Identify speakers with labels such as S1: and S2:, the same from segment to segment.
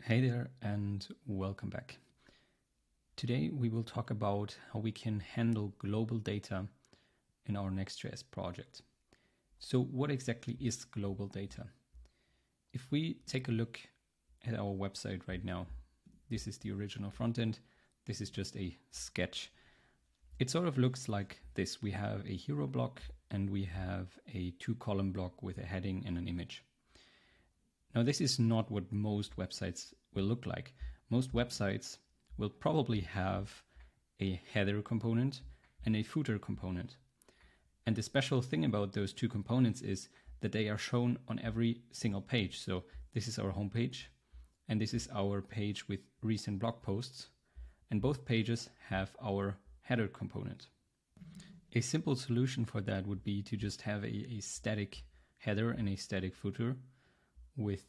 S1: Hey there and welcome back. Today we will talk about how we can handle global data in our NextJS project. So what exactly is global data? If we take a look at our website right now, this is the original front end. This is just a sketch. It sort of looks like this. We have a hero block and we have a 2-column block with a heading and an image. Now, this is not what most websites will look like. Most websites will probably have a header component and a footer component. And the special thing about those two components is that they are shown on every single page. So this is our homepage, and this is our page with recent blog posts. And both pages have our header component. A simple solution for that would be to just have a static header and a static footer with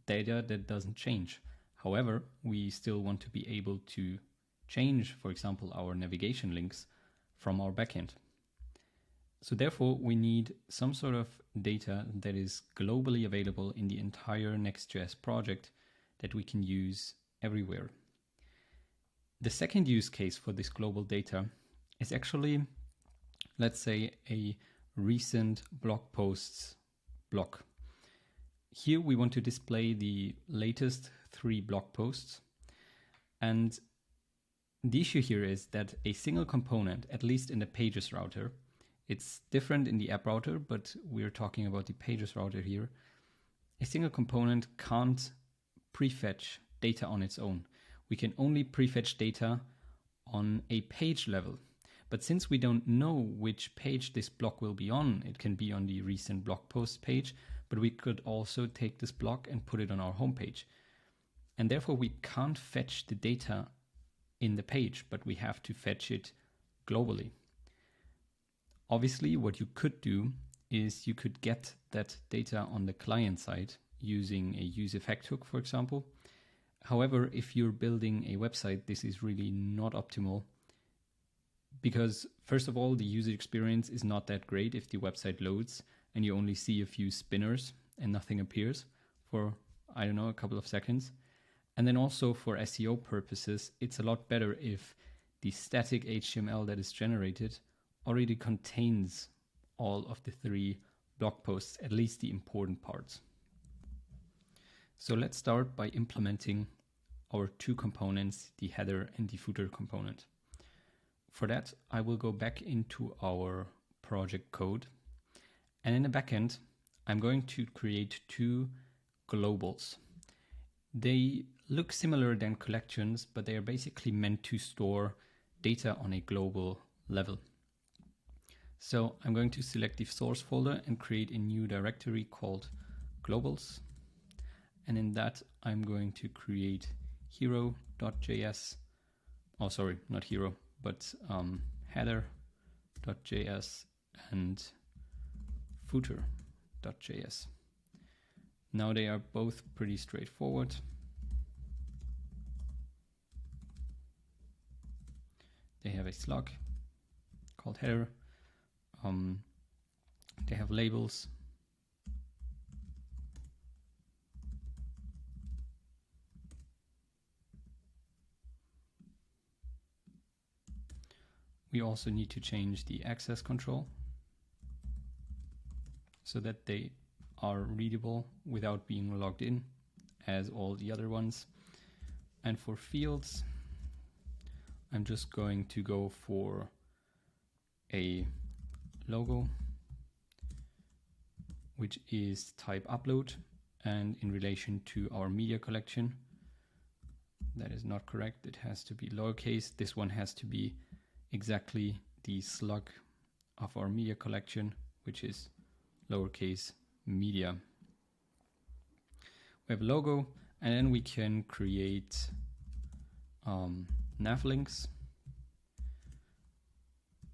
S1: data that doesn't change. However, we still want to be able to change, for example, our navigation links from our backend. So therefore, we need some sort of data that is globally available in the entire NextJS project that we can use everywhere. The second use case for this global data is actually, let's say, a recent blog posts block. Here we want to display the latest 3 blog posts. And the issue here is that a single component, at least in the pages router, it's different in the app router, but we're talking about the pages router here. A single component can't prefetch data on its own. We can only prefetch data on a page level. But since we don't know which page this block will be on, it can be on the recent blog post page, but we could also take this block and put it on our homepage. And therefore we can't fetch the data in the page, but we have to fetch it globally. Obviously, what you could do is you could get that data on the client side using a use effect hook, for example. However, if you're building a website, this is really not optimal because, first of all, the user experience is not that great if the website loads and you only see a few spinners and nothing appears for, a couple of seconds. And then also for SEO purposes, it's a lot better if the static HTML that is generated already contains all of the 3 blog posts, at least the important parts. So let's start by implementing our 2 components, the header and the footer component. For that, I will go back into our project code. And in the backend, I'm going to create 2 globals. They look similar than collections, but they are basically meant to store data on a global level. So I'm going to select the source folder and create a new directory called globals. And in that, I'm going to create hero.js. Oh, sorry, not hero, but header.js and footer.js. Now they are both pretty straightforward. They have a slug called header. They have labels. We also need to change the access control so that they are readable without being logged in as all the other ones. And for fields, I'm just going to go for a logo, which is type upload, and in relation to our media collection. That is not correct. It has to be lowercase. This one has to be exactly the slug of our media collection, which is lowercase media. We have a logo, and then we can create nav links,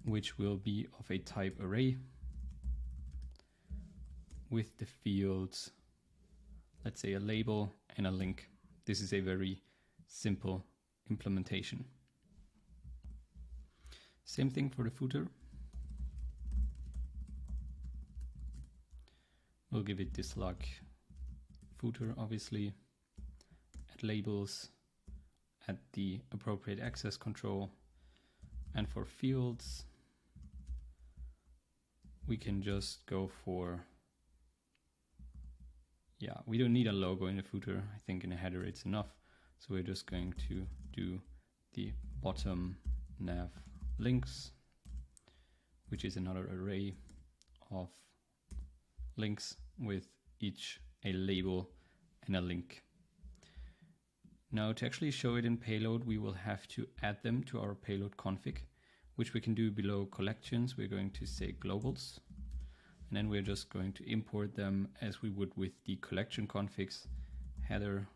S1: which will be of a type array with the fields, let's say a label and a link. This is a very simple implementation. Same thing for the footer. We'll give it the slug footer, obviously, labels, add the appropriate access control. And for fields, we can just go for, yeah, we don't need a logo in the footer. I think in a header it's enough. So we're just going to do the bottom nav links, which is another array of links with each a label and a link. Now to actually show it in Payload, we will have to add them to our Payload config, which we can do below collections. We're going to say globals, and then we're just going to import them as we would with the collection configs, header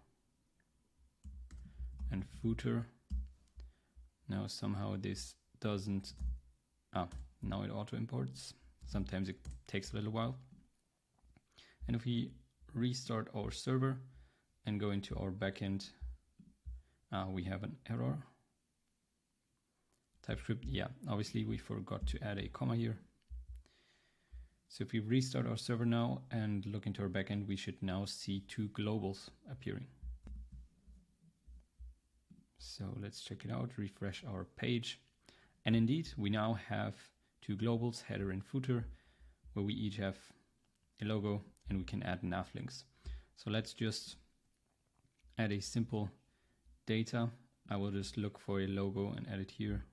S1: and footer. Now somehow this doesn't, now it auto imports. Sometimes it takes a little while. And if we restart our server and go into our backend, we have an error. TypeScript, yeah, obviously we forgot to add a comma here. So if we restart our server now and look into our backend, we should now see two globals appearing. So let's check it out, refresh our page. And indeed, we now have two globals, header and footer, where we each have a logo and we can add nav links. So let's just add a simple data. I will just look for a logo and add it here.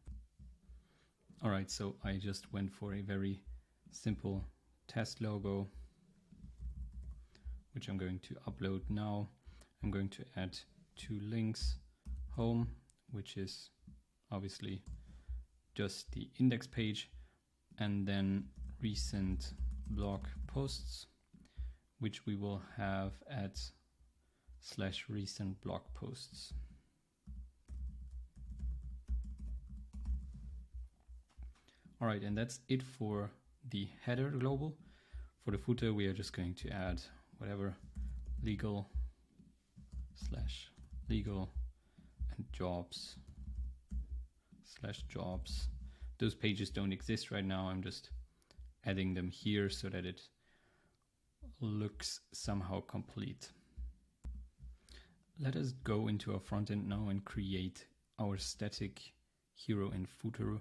S1: All right, so I just went for a very simple test logo, which I'm going to upload now. I'm going to add two links, home, which is obviously just the index page, and then recent blog posts, which we will have at /recent blog posts. All right, and that's it for the header global. For the footer, we are just going to add whatever legal and jobs /jobs. Those pages don't exist right now. I'm just adding them here so that it looks somehow complete. Let us go into our front end now and create our static hero and footer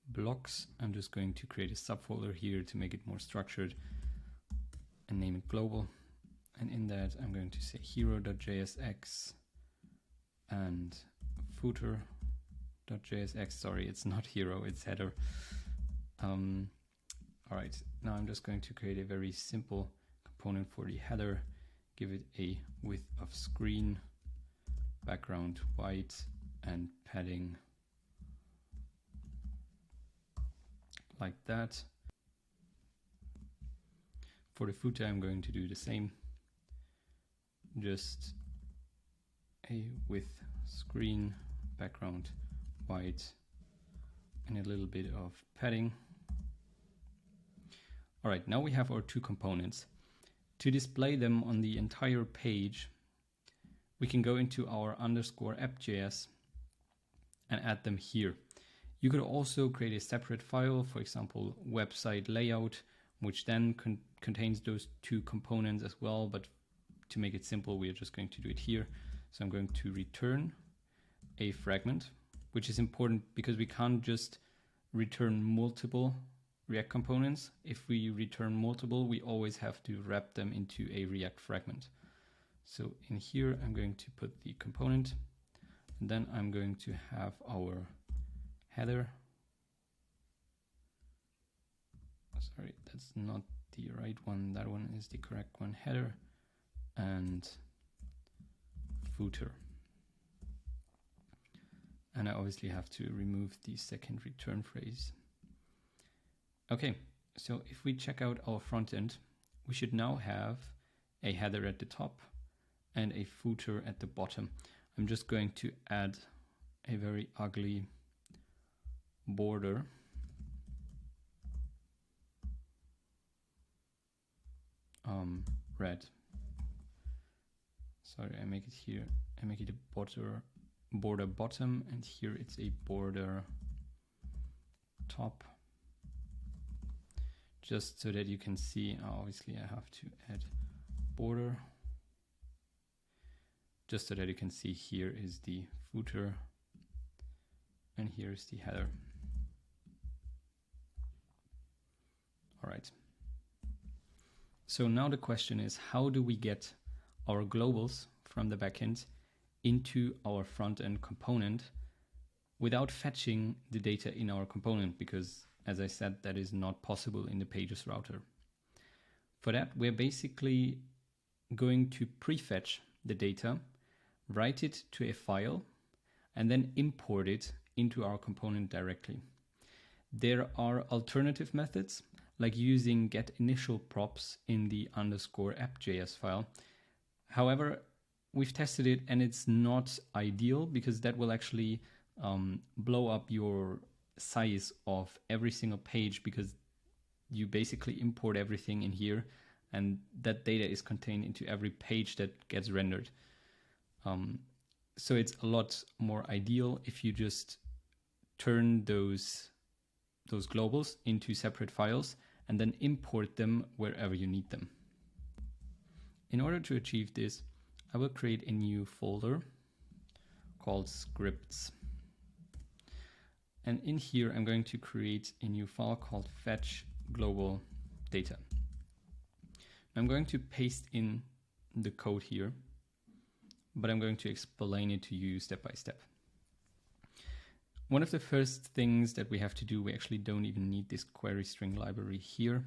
S1: blocks. I'm just going to create a subfolder here to make it more structured and name it global. And in that, I'm going to say hero.jsx and footer.jsx. Sorry, it's not hero, it's header. All right, now I'm just going to create a very simple component for the header. Give it a width of screen, background white, and padding like that. For the footer, I'm going to do the same. Just a width screen, background white, and a little bit of padding. All right, now we have our two components. To display them on the entire page, we can go into our _app.js and add them here. You could also create a separate file, for example, website layout, which then contains those two components as well. But to make it simple, we are just going to do it here. So I'm going to return a fragment, which is important because we can't just return multiple React components. If we return multiple, we always have to wrap them into a React fragment. So in here, I'm going to put the component, and then I'm going to have our header. Sorry, that's not the right one. That one is the correct one. Header and footer. And I obviously have to remove the second return phrase. Okay, so if we check out our front end, we should now have a header at the top and a footer at the bottom. I'm just going to add a very ugly border. Red. Sorry, I make it here. I make it a border bottom, and here it's a border top. Just so that you can see, obviously I have to add border. just so that you can see, here is the footer and here is the header. All right. So now the question is, how do we get our globals from the backend into our front-end component without fetching the data in our component? Because, as I said, that is not possible in the Pages router. For that, we're basically going to prefetch the data, write it to a file, and then import it into our component directly. There are alternative methods, like using getInitialProps in the _app.js file. However, we've tested it and it's not ideal, because that will actually blow up your size of every single page, because you basically import everything in here and that data is contained into every page that gets rendered. So it's a lot more ideal if you just turn those globals into separate files and then import them wherever you need them. In order to achieve this, I will create a new folder called scripts. And in here, I'm going to create a new file called fetch global data. I'm going to paste in the code here, but I'm going to explain it to you step by step. One of the first things that we have to do, we actually don't even need this query string library here.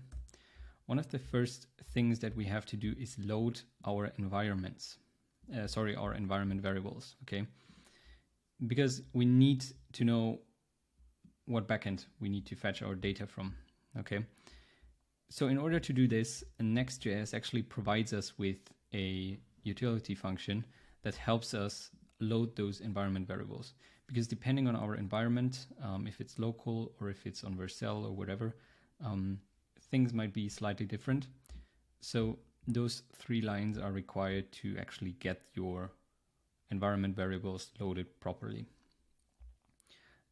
S1: One of the first things that we have to do is load our environments. Our environment variables, okay? Because we need to know what backend we need to fetch our data from, okay? So in order to do this, Next.js actually provides us with a utility function that helps us load those environment variables. Because depending on our environment, if it's local or if it's on Vercel or whatever, things might be slightly different. So those 3 lines are required to actually get your environment variables loaded properly.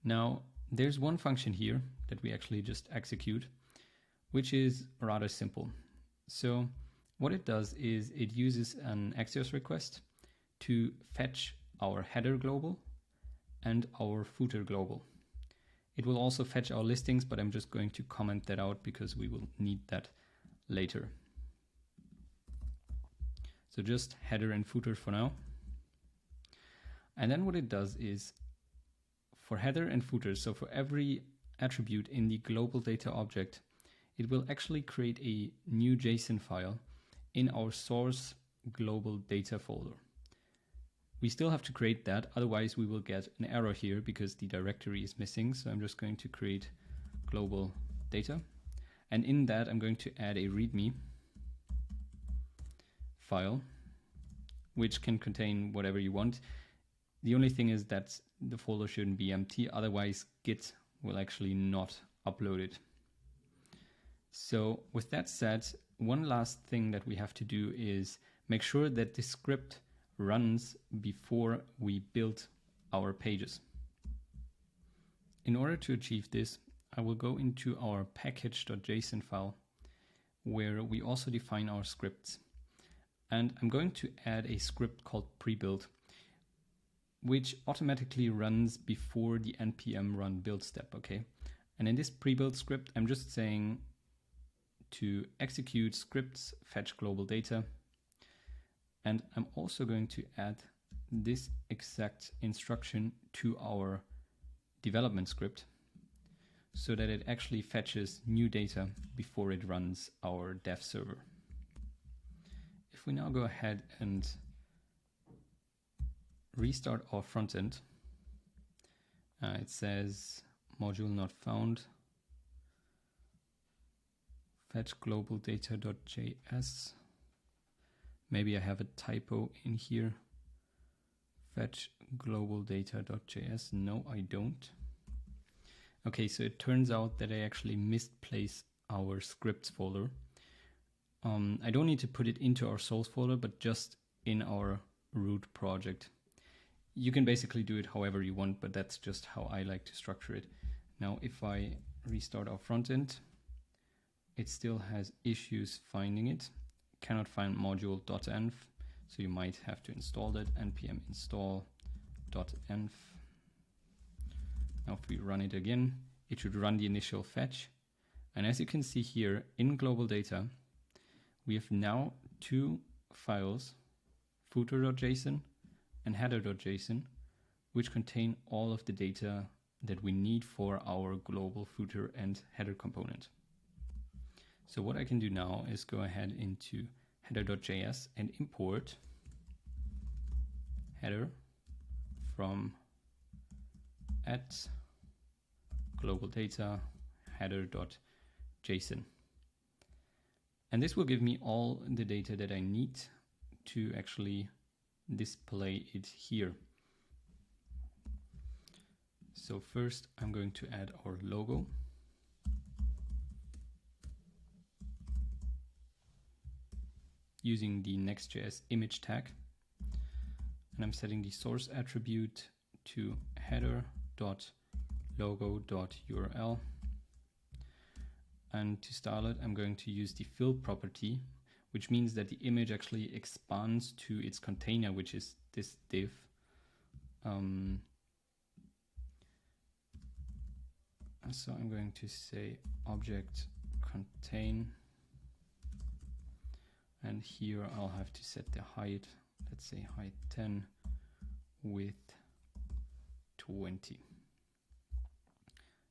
S1: Now, there's one function here that we actually just execute, which is rather simple. So what it does is it uses an Axios request to fetch our header global and our footer global. It will also fetch our listings, but I'm just going to comment that out because we will need that later. So just header and footer for now. And then what it does is, for header and footer, so for every attribute in the global data object, it will actually create a new JSON file in our source global data folder. We still have to create that, otherwise we will get an error here because the directory is missing. So I'm just going to create global data. And in that, I'm going to add a README file, which can contain whatever you want. The only thing is that the folder shouldn't be empty, otherwise Git will actually not upload it. So with that said, one last thing that we have to do is make sure that this script runs before we build our pages. In order to achieve this, I will go into our package.json file, where we also define our scripts. And I'm going to add a script called prebuild, which automatically runs before the npm run build step, okay? And in this prebuild script, I'm just saying to execute scripts fetch global data. And I'm also going to add this exact instruction to our development script so that it actually fetches new data before it runs our dev server. If we now go ahead and restart our front end, it says module not found, fetch global data.js. Maybe I have a typo in here. Fetch global data.js. No, I don't. Okay, so it turns out that I actually misplaced our scripts folder. I don't need to put it into our source folder, but just in our root project. You can basically do it however you want, but that's just how I like to structure it. Now, if I restart our front end, it still has issues finding it. Cannot find module.env. So you might have to install that, npm install.env. Now if we run it again, it should run the initial fetch. And as you can see here in global data, we have now two files, footer.json and header.json, which contain all of the data that we need for our global footer and header component. So what I can do now is go ahead into header.js and import header from global data header.json. And this will give me all the data that I need to actually display it here. So first I'm going to add our logo. Using the Next.js image tag. And I'm setting the source attribute to header.logo.url. And to style it, I'm going to use the fill property, which means that the image actually expands to its container, which is this div. So I'm going to say object contain. And here I'll have to set the height, let's say height 10, width 20.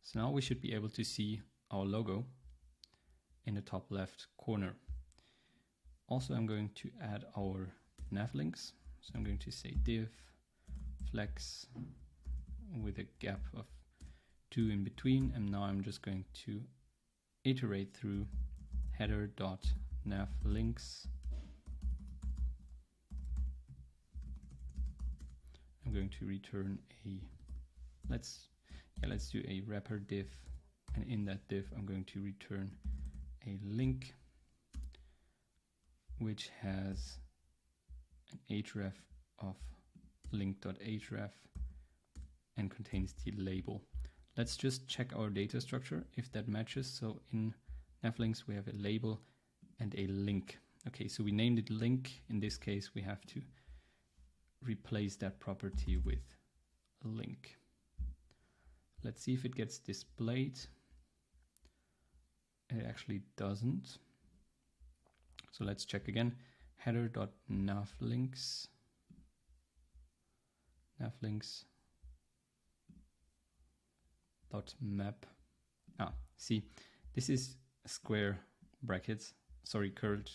S1: So now we should be able to see our logo in the top left corner. Also, I'm going to add our nav links. So I'm going to say div flex with a gap of 2 in between. And now I'm just going to iterate through header.nav links. I'm going to return a, let's do a wrapper div, and in that div I'm going to return a link which has an href of link.href and contains the label. Let's just check our data structure if that matches. So in navlinks we have a label and a link. Okay, so we named it link. In this case we have to replace that property with a link. Let's see if it gets displayed. It actually doesn't. So let's check again. Header.navlinks. Navlinks.map. See, this is square brackets. Sorry, curved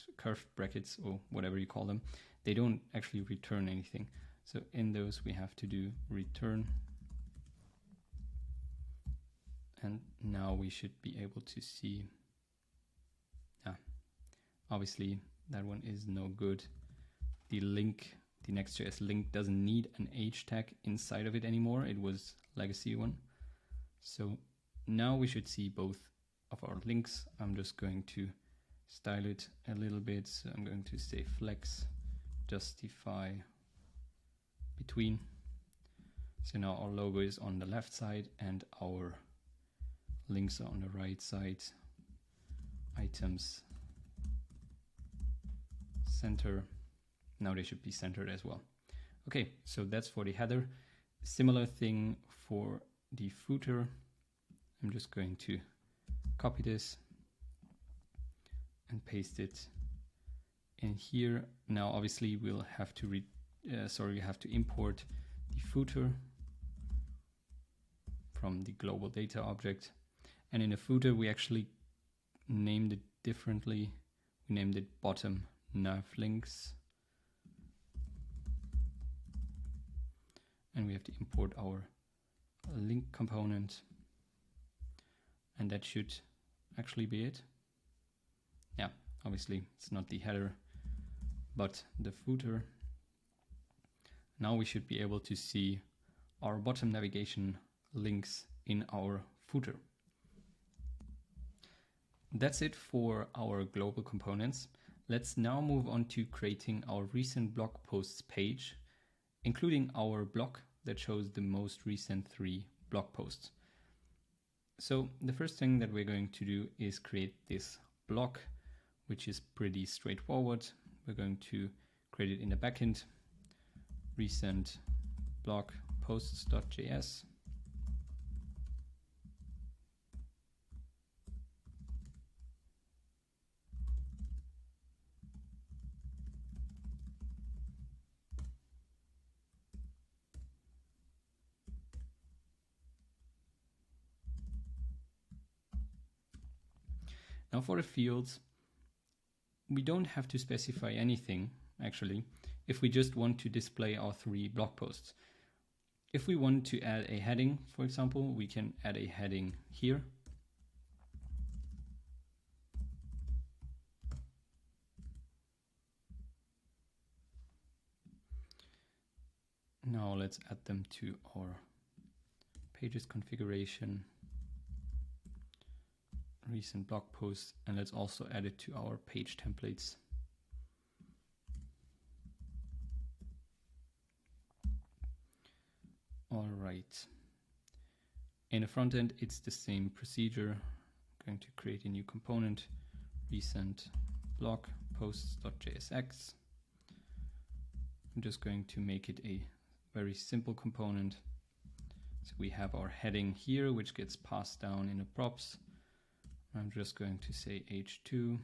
S1: brackets or whatever you call them. They don't actually return anything. So in those we have to do return. And now we should be able to see. Obviously that one is no good. The link, the Next.js link doesn't need an H tag inside of it anymore. It was legacy one. So now we should see both of our links. I'm just going to style it a little bit. So I'm going to say flex justify between. So now our logo is on the left side and our links are on the right side. Items center. Now they should be centered as well. Okay, so that's for the header. Similar thing for the footer. I'm just going to copy this and paste it in here. Now obviously we'll have to we have to import the footer from the global data object. And in the footer we actually named it differently. We named it bottom nav links. And we have to import our link component. And that should actually be it. Yeah, obviously it's not the header, but the footer. Now we should be able to see our bottom navigation links in our footer. That's it for our global components. Let's now move on to creating our recent blog posts page, including our blog that shows the most recent 3 blog posts. So the first thing that we're going to do is create this blog, which is pretty straightforward. We're going to create it in the backend, recent blog posts.js. Now for the fields, we don't have to specify anything actually, if we just want to display our 3 blog posts. If we want to add a heading, for example, we can add a heading here. Now let's add them to our pages configuration, recent blog posts, and let's also add it to our page templates. All right. In the front end, it's the same procedure. I'm going to create a new component, recent blog posts.jsx. I'm just going to make it a very simple component. So we have our heading here, which gets passed down in the props. I'm just going to say h2.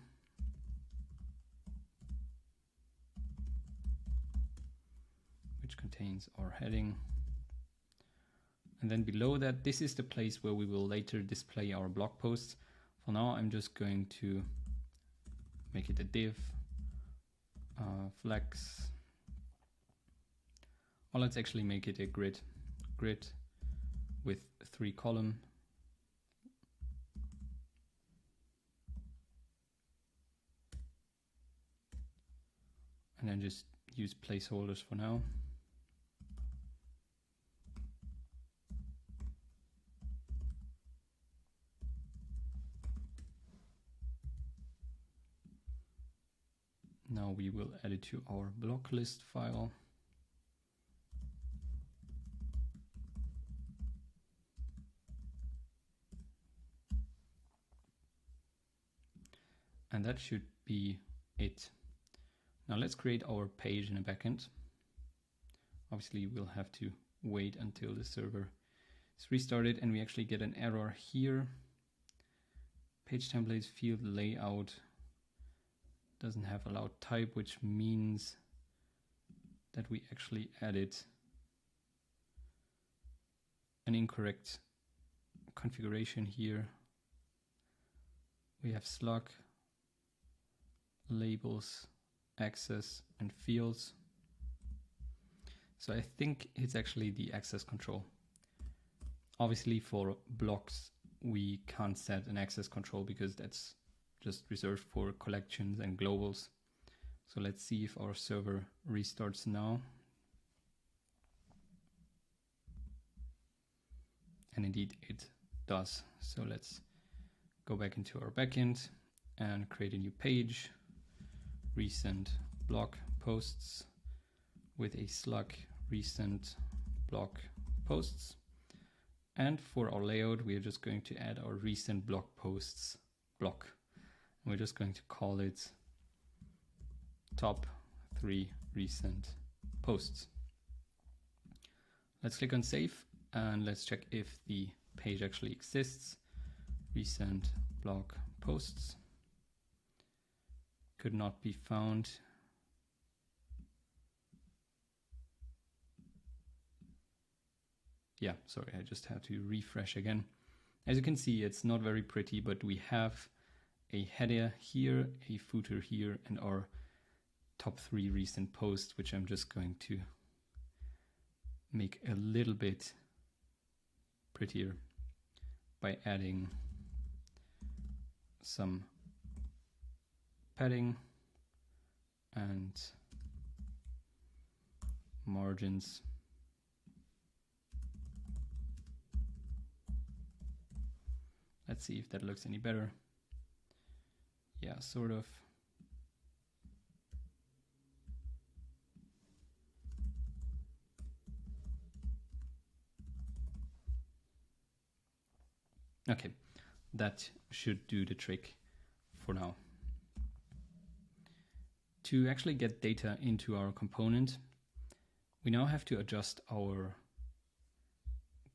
S1: Which contains our heading. And then below that, this is the place where we will later display our blog posts. For now, I'm just going to make it a div, flex. Or let's actually make it a grid with 3 columns. And then just use placeholders for now. Now we will add it to our block list file. And that should be it. Now let's create our page in the backend. Obviously, we'll have to wait until the server is restarted, and we actually get an error here. Page templates field layout doesn't have allowed type, which means that we actually added an incorrect configuration here. We have slug, labels, access, and fields. So I think it's actually the access control. Obviously for blocks, we can't set an access control because that's just reserved for collections and globals. So let's see if our server restarts now. And indeed it does. So let's go back into our backend and create a new page, recent blog posts with a slug recent blog posts. And for our layout, we are just going to add our recent blog posts block. And we're just going to call it top 3 recent posts. Let's click on save and let's check if the page actually exists. Recent blog posts could not be found. Yeah, sorry, I just had to refresh again. As you can see, it's not very pretty, but we have a header here, a footer here, and our top 3 recent posts, which I'm just going to make a little bit prettier by adding some padding and margins. Let's see if that looks any better. Yeah, sort of. Okay, that should do the trick for now. To actually get data into our component, we now have to adjust our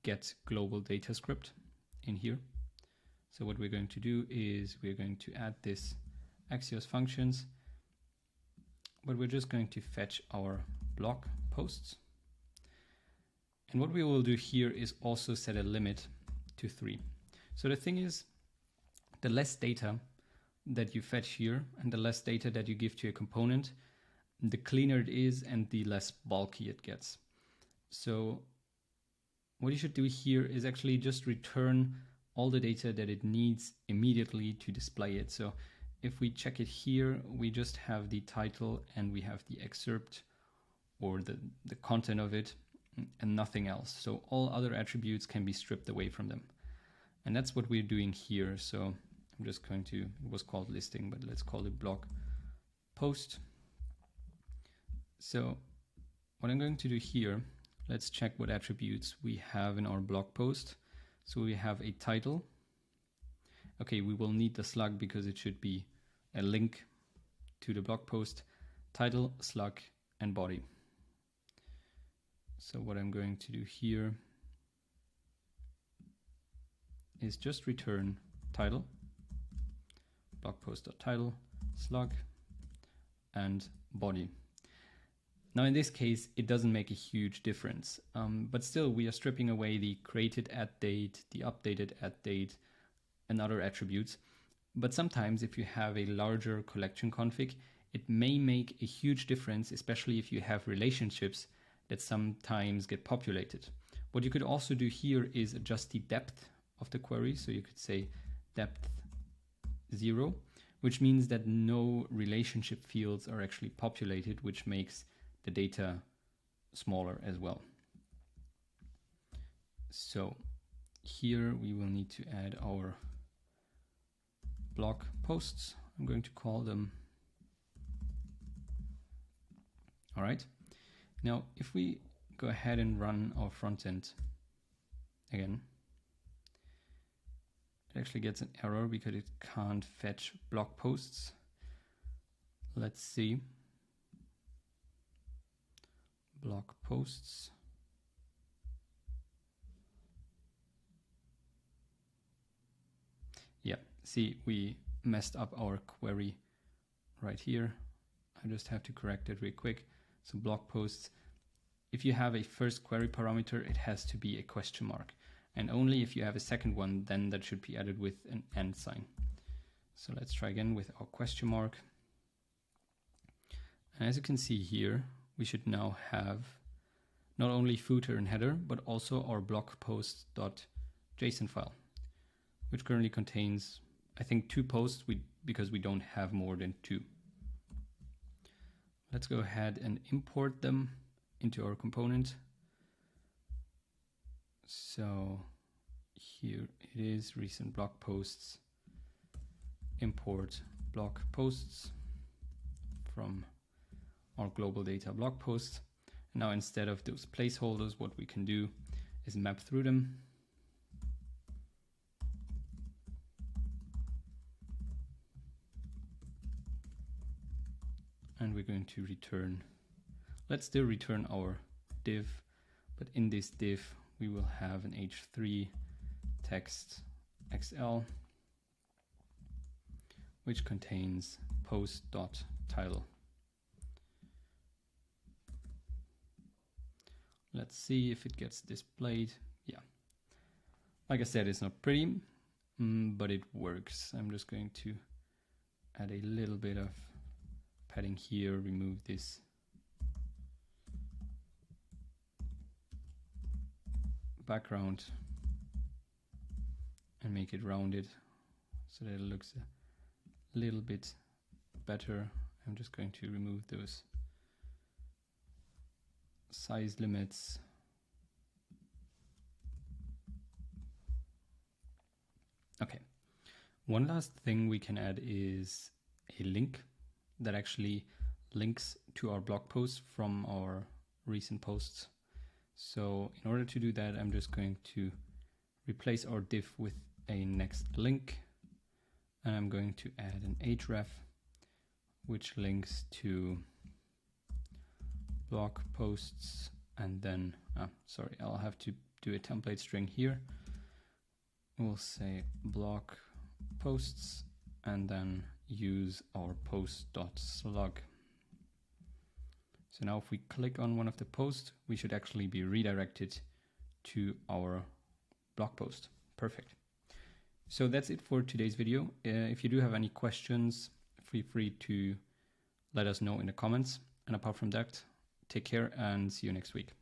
S1: get global data script in here. So what we're going to do is we're going to add this Axios functions, but we're just going to fetch our blog posts. And what we will do here is also set a limit to 3. So the thing is, the less data that you fetch here and the less data that you give to a component, the cleaner it is and the less bulky it gets. So what you should do here is actually just return all the data that it needs immediately to display it. So if we check it here, we just have the title and we have the excerpt or the content of it and nothing else. So all other attributes can be stripped away from them. And that's what we're doing here. So I'm just going to, it was called listing, but let's call it blog post. So what I'm going to do here, let's check what attributes we have in our blog post. So we have a title. Okay, we will need the slug because it should be a link to the blog post, title, slug, and body. So what I'm going to do here is just return title, blog post.title, slug, and body. Now in this case, it doesn't make a huge difference, but still we are stripping away the created at date, the updated at date, and other attributes. But sometimes if you have a larger collection config, it may make a huge difference, especially if you have relationships that sometimes get populated. What you could also do here is adjust the depth of the query. So you could say depth 0, which means that no relationship fields are actually populated, which makes the data smaller as well. So here we will need to add our blog posts. I'm going to call them. All right. Now, if we go ahead and run our front end again, it actually gets an error because it can't fetch blog posts. Let's see. Blog posts. Yeah, see, we messed up our query right here. I just have to correct it real quick. So blog posts, if you have a first query parameter, it has to be a question mark. And only if you have a second one, then that should be added with an and sign. So let's try again with our question mark. And as you can see here, we should now have not only footer and header, but also our blog post.json file, which currently contains, I think, 2 posts because we don't have more than 2. Let's go ahead and import them into our component. So here it is, recent blog posts, import blog posts from our global data blog posts. Now instead of those placeholders, what we can do is map through them. And we're going to return, let's still return our div, but in this div, we will have an h3 text XL, which contains post.title. Let's see if it gets displayed. Yeah, like I said, it's not pretty, but it works. I'm just going to add a little bit of padding here, remove this background and make it rounded so that it looks a little bit better. I'm just going to remove those size limits. Okay, one last thing we can add is a link that actually links to our blog post from our recent posts. So in order to do that, I'm just going to replace our div with a next link, and I'm going to add an href which links to blog posts, and then, sorry, I'll have to do a template string here. We'll say blog posts and then use our post.slug. So now if we click on one of the posts, we should actually be redirected to our blog post. Perfect. So that's it for today's video. If you do have any questions, feel free to let us know in the comments. And apart from that, take care and see you next week.